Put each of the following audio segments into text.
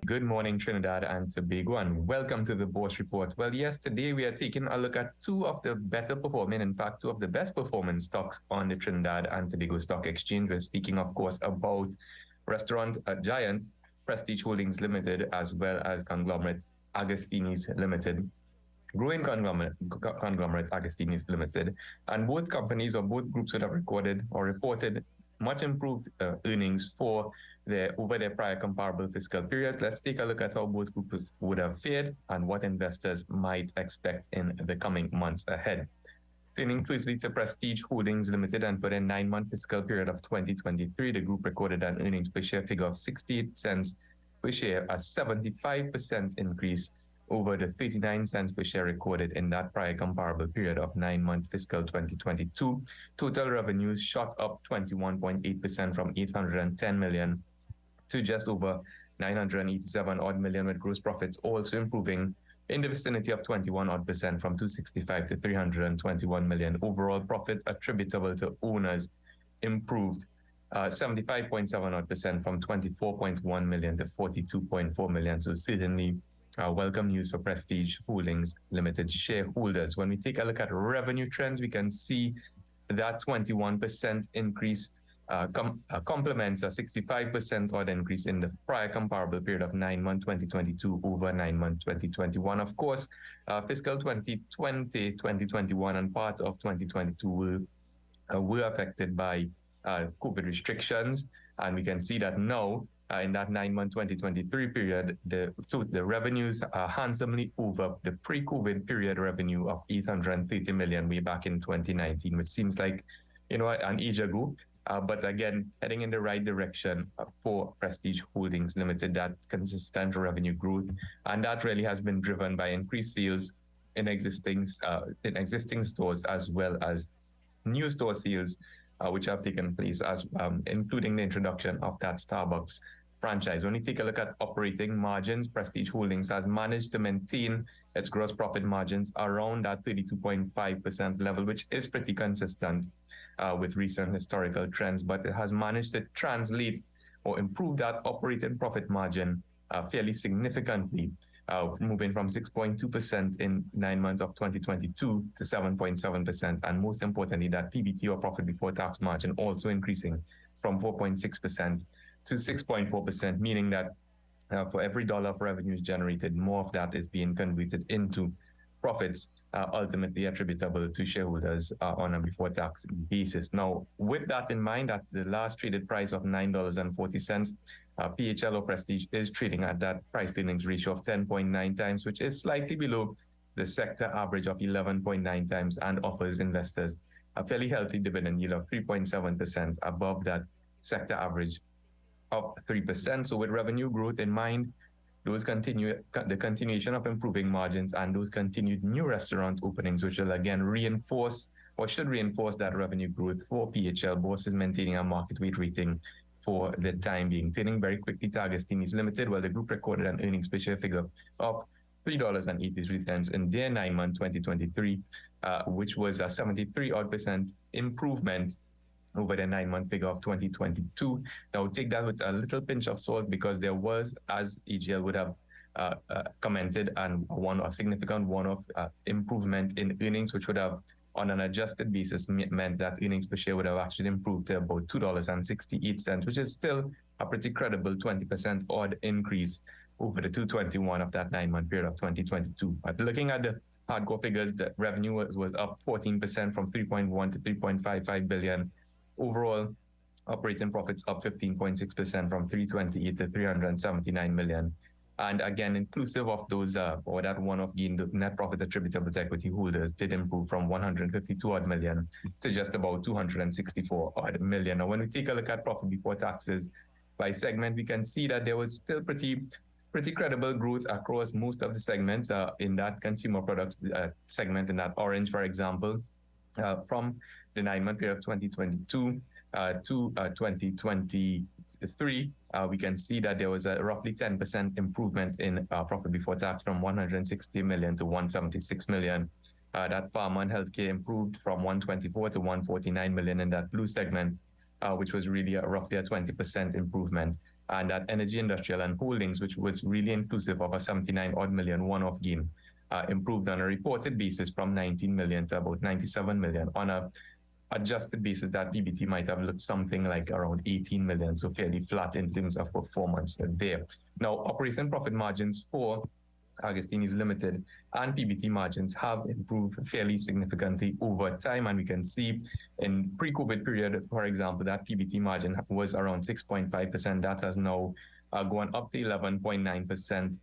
Good morning, Trinidad and Tobago, and welcome to the Bourse Report. Well, yes, today we are taking a look at two of the better performing, in fact, two of the best performing stocks on the Trinidad and Tobago Stock Exchange. We're speaking, of course, about restaurant giant Prestige Holdings Limited, as well as conglomerate Agostini's Limited. Growing conglomerate Agostini's Limited, and both companies or both groups would have recorded or reported much improved earnings over their prior comparable fiscal periods. Let's take a look at how both groups would have fared and what investors might expect in the coming months ahead. Turning firstly to Prestige Holdings Limited, and for the 9-month fiscal period of 2023, the group recorded an earnings per share figure of 68 cents per share, a 75% increase over the 39 cents per share recorded in that prior comparable period of 9-month fiscal 2022. Total revenues shot up 21.8% from 810 million to just over 987 odd million, with gross profits also improving in the vicinity of 21 odd percent from 265 to 321 million. Overall profit attributable to owners improved 75.7 odd percent from 24.1 million to 42.4 million. So certainly welcome news for Prestige Holdings Limited shareholders. When we take a look at revenue trends, we can see that 21% increase complements a 65% odd increase in the prior comparable period of 9-month 2022 over 9-month 2021. Of course, fiscal 2020, 2021, and part of 2022 were affected by COVID restrictions, and we can see that now in that 9-month 2023 period, the revenues are handsomely over the pre-COVID period revenue of 830 million way back in 2019, which seems like, an age ago. But again, heading in the right direction for Prestige Holdings Limited, that consistent revenue growth. And that really has been driven by increased sales in existing stores, as well as new store sales, which have taken place, including the introduction of that Starbucks franchise. When you take a look at operating margins, Prestige Holdings has managed to maintain its gross profit margins around that 32.5% level, which is pretty consistent with recent historical trends, but it has managed to translate or improve that operating profit margin fairly significantly, moving from 6.2% in 9 months of 2022 to 7.7%, and most importantly, that PBT or profit before tax margin also increasing from 4.6% to 6.4%, meaning that for every dollar of revenues generated, more of that is being converted into profits, ultimately attributable to shareholders on a before tax basis. Now, with that in mind, at the last traded price of $9.40, PHL or Prestige is trading at that price earnings ratio of 10.9 times, which is slightly below the sector average of 11.9 times, and offers investors a fairly healthy dividend yield of 3.7% above that sector average of 3%. So with revenue growth in mind, the continuation of improving margins and those continued new restaurant openings, which will again should reinforce that revenue growth for PHL. Bourse is maintaining a market weight rating for the time being. Turning very quickly to Agostini's Limited, the group recorded an earnings per share figure of $3.83 in their 9-month 2023, which was a 73% improvement over the 9-month figure of 2022. Now, take that with a little pinch of salt, because there was, as AGL would have commented, and a significant one-off improvement in earnings, which would have, on an adjusted basis, meant that earnings per share would have actually improved to about $2.68, which is still a pretty credible 20% odd increase over the 221 of that 9-month period of 2022. But looking at the hardcore figures, the revenue was up 14% from 3.1 to 3.55 billion. Overall, operating profits up 15.6% from 328 to 379 million. And again, inclusive of those or that one-off gain, the net profit attributable to equity holders did improve from 152 odd million to just about 264 odd million. Now, when we take a look at profit before taxes by segment, we can see that there was still pretty credible growth across most of the segments in that consumer products segment, in that orange, for example, from the 9-month period of 2022 to 2023, we can see that there was a roughly 10% improvement in profit before tax from 160 million to 176 million. That pharma and healthcare improved from 124 to 149 million in that blue segment, which was really roughly a 20% improvement. and that Energy, Industrial and Holdings, which was really inclusive of a 79 odd million one-off gain, improved on a reported basis from 19 million to about 97 million. On a adjusted basis, that PBT might have looked something like around 18 million, so fairly flat in terms of performance there. Now, operating profit margins for Agostini Limited and PBT margins have improved fairly significantly over time, and we can see in pre-COVID period, for example, that PBT margin was around 6.5%. That has now gone up to 11.9%.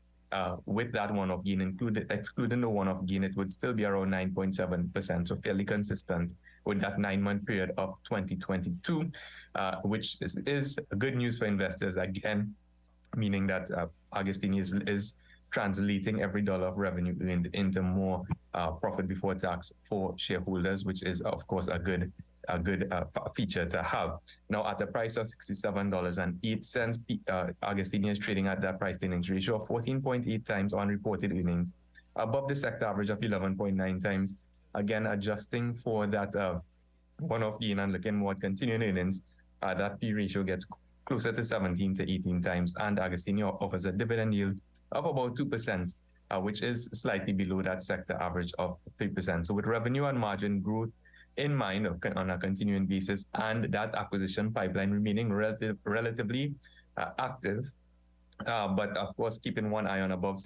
With that one-off gain excluding the one-off gain, it would still be around 9.7%, so fairly consistent with that 9-month period of 2022, which is good news for investors, again, meaning that Agostini is translating every dollar of revenue earned into more profit before tax for shareholders, which is, of course, a good feature to have. Now, at a price of $67.08, Agostini is trading at that price earnings ratio of 14.8 times on reported earnings, above the sector average of 11.9 times. Again, adjusting for that one-off gain and looking more at continuing earnings, that P ratio gets closer to 17 to 18 times, and Agostini offers a dividend yield of about 2%, which is slightly below that sector average of 3%. So with revenue and margin growth in mind on a continuing basis, and that acquisition pipeline remaining relatively active, but of course keeping one eye on above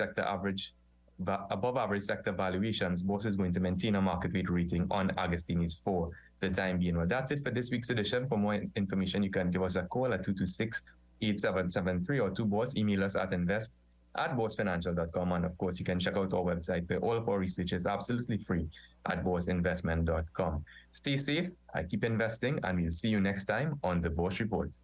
average sector valuations, Bourse is going to maintain a market weight rating on Agostini's for the time being. Well, that's it for this week's edition. For more information, you can give us a call at 226-8773 or to Bourse, email us at invest@boursefinancial.com. And of course, you can check out our website where all of our research is absolutely free at bourseinvestment.com. Stay safe, keep investing, and we'll see you next time on the Bourse Report.